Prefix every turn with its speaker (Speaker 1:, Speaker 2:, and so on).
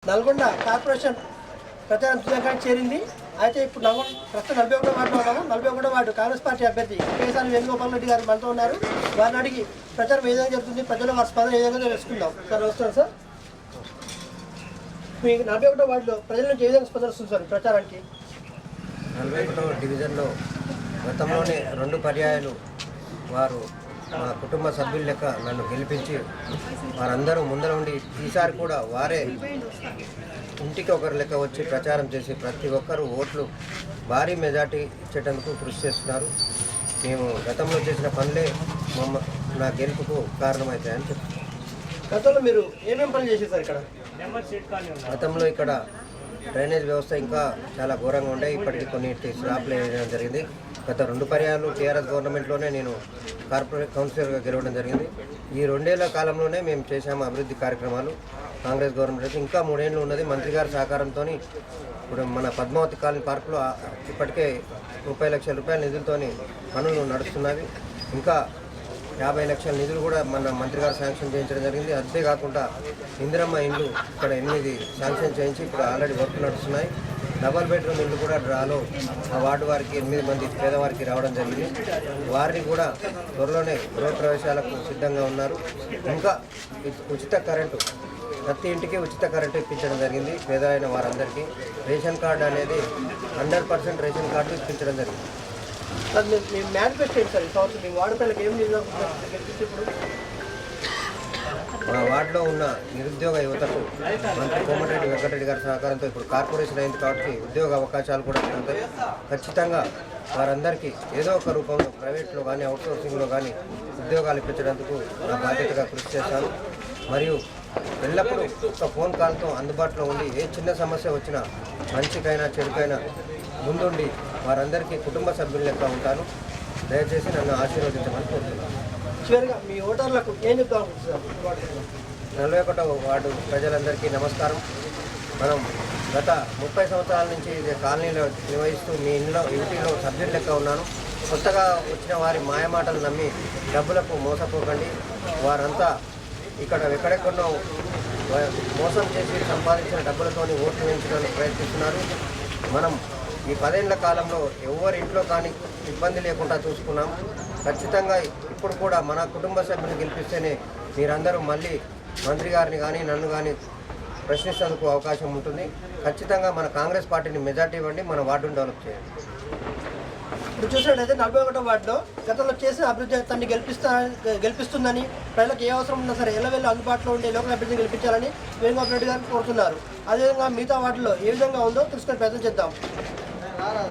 Speaker 1: Nalgonda corporation ప్రచారం తుదింకానికి చేరింది. అయితే ఇప్పుడు ప్రస్తుతం 41 వార్డులో ఉన్నాము. 41 వార్డు కాంగ్రెస్ పార్టీ అభ్యర్థి కేసాని వేణుగోపాల్ రెడ్డి గారు మనతో ఉన్నారు. వారిని అడిగి ప్రచారం ఏ విధంగా జరుగుతుంది, ప్రజలు వారి స్పందన ఏ విధంగా తెలుసుకుందాం. సార్ వస్తారు సార్. మీ 41 వార్డులో ప్రజల నుంచి ఏ విధంగా స్పందన వస్తుంది సార్ ప్రచారానికి?
Speaker 2: 41వ డివిజన్లో గతంలోనే 2 పర్యాయాలు వారు మా కుటుంబ సభ్యుల లెక్క నన్ను గెలిపించి వారందరూ ముందర ఉండి ఈసారి కూడా వారే ఇంటికి ఒకరి లెక్క వచ్చి ప్రచారం చేసి ప్రతి ఒక్కరూ ఓట్లు భారీ మెజార్టీ ఇచ్చేటందుకు కృషి చేస్తున్నారు. మేము గతంలో చేసిన పనులే నా గెలుపుకు కారణమవుతాయని చెప్తున్నాను.
Speaker 1: గతంలో మీరు ఏమేమి పనులు చేశారు సార్ ఇక్కడ?
Speaker 2: గతంలో ఇక్కడ డ్రైనేజ్ వ్యవస్థ ఇంకా చాలా ఘోరంగా ఉండే, ఇప్పటికీ కొన్ని స్లాబ్లు వేయడం జరిగింది. గత 2 పర్యాలు టీఆర్ఎస్ గవర్నమెంట్లోనే నేను కార్పొరేట్ కౌన్సిలర్గా గెలవడం జరిగింది. ఈ 2 ఏళ్ల కాలంలోనే మేము చేశాము అభివృద్ధి కార్యక్రమాలు. కాంగ్రెస్ గవర్నమెంట్ ఇంకా 3 ఏళ్ళు ఉన్నది. మంత్రి గారి సహకారంతో ఇప్పుడు మన పద్మావతి కాలనీ పార్కులో ఇప్పటికే 30 లక్షల రూపాయల నిధులతో పనులు నడుస్తున్నవి. ఇంకా 50 లక్షల నిధులు కూడా మన మంత్రి గారు శాంక్షన్ చేయించడం జరిగింది. అంతేకాకుండా ఇందిరమ్మ ఇండ్లు ఇక్కడ 8 శాంక్షన్ చేయించి ఇప్పుడు ఆల్రెడీ వర్క్ నడుస్తున్నాయి. డబల్ బెడ్రూమ్ ఇల్లు కూడా డ్రాలో ఆ వార్డు వారికి 8 మంది పేదవారికి రావడం జరిగింది. వారిని కూడా త్వరలోనే గృహప్రవేశాలకు సిద్ధంగా ఉన్నారు. ఇంకా ఉచిత కరెంటు, ప్రతి ఇంటికి ఉచిత కరెంటు ఇప్పించడం జరిగింది. పేదలైన వారందరికీ రేషన్ కార్డు అనేది 100% రేషన్ కార్డు ఇప్పించడం జరిగింది.
Speaker 1: సార్ మీ మేనిఫెస్టో ఏంటి సార్? ఈ సంవత్సరం మీ వార్డు పిల్లలకి ఏం ఇప్పుడు?
Speaker 2: మా వార్డులో ఉన్న నిరుద్యోగ యువతకు మంత్రి కోమటిరెడ్డి వెంకటరెడ్డి గారి సహకారంతో ఇప్పుడు కార్పొరేషన్ అయింది కాబట్టి ఉద్యోగ అవకాశాలు కూడా పెరుగుతాయి. ఖచ్చితంగా వారందరికీ ఏదో ఒక రూపంలో ప్రైవేట్లో కానీ అవుట్సోర్సింగ్లో కానీ ఉద్యోగాలు ఇప్పించడానికి నా బాధ్యతగా కృషి చేస్తాను. మరియు ఎల్లప్పుడూ ఒక ఫోన్ కాల్తో అందుబాటులో ఉండి ఏ చిన్న సమస్య వచ్చినా మంచికైనా చెడుకైనా ముందుండి వారందరికీ కుటుంబ సభ్యుల లెక్క ఉంటాను. దయచేసి నన్ను ఆశీర్వదించమని కోరుతున్నాను.
Speaker 1: చివరిగా మీ ఓటర్లకు ఏం చెప్తాను?
Speaker 2: 41వ వార్డు ప్రజలందరికీ నమస్కారం. మనం గత 30 సంవత్సరాల నుంచి ఇదే కాలనీలో నిర్వహిస్తూ మీ ఇంటిలో సభ్యుల లెక్క ఉన్నాను. కొత్తగా వచ్చిన వారి మాయమాటలు నమ్మి డబ్బులకు మోసపోకండి. వారంతా ఇక్కడ ఎక్కడెక్కడో మోసం చేసి సంపాదించిన డబ్బులతో ఓట్లు వేయించడానికి ప్రయత్నిస్తున్నారు. మనం ఈ 10 ఏళ్ల కాలంలో ఎవరి ఇంట్లో కానీ ఇబ్బంది లేకుండా చూసుకున్నాం. ఖచ్చితంగా ఇప్పుడు కూడా మన కుటుంబ సభ్యులను గెలిపిస్తేనే మీరందరూ మళ్ళీ మంత్రి గారిని కానీ నన్ను కానీ ప్రశ్నించేందుకు అవకాశం ఉంటుంది. ఖచ్చితంగా మన కాంగ్రెస్ పార్టీని మెజార్టీ ఇవ్వండి, మన వార్డును డెవలప్ చేయండి.
Speaker 1: ఇప్పుడు చూసినట్టయితే 41వ వార్డులో గతంలో చేసిన అభివృద్ధి తన్ని గెలిపిస్తుందని, ప్రజలకు ఏ అవసరం ఉన్నా సరే ఎల్లవెల్లి అందుబాటులో ఉండే లోకల్ అభివృద్ధిని గెలిపించాలని వేణుగోపాల్ రెడ్డి గారిని కోరుతున్నారు. అదేవిధంగా మిగతా వార్డులో ఏ విధంగా ఉందో తెలుసుకునే ప్రయత్నం చేద్దాం.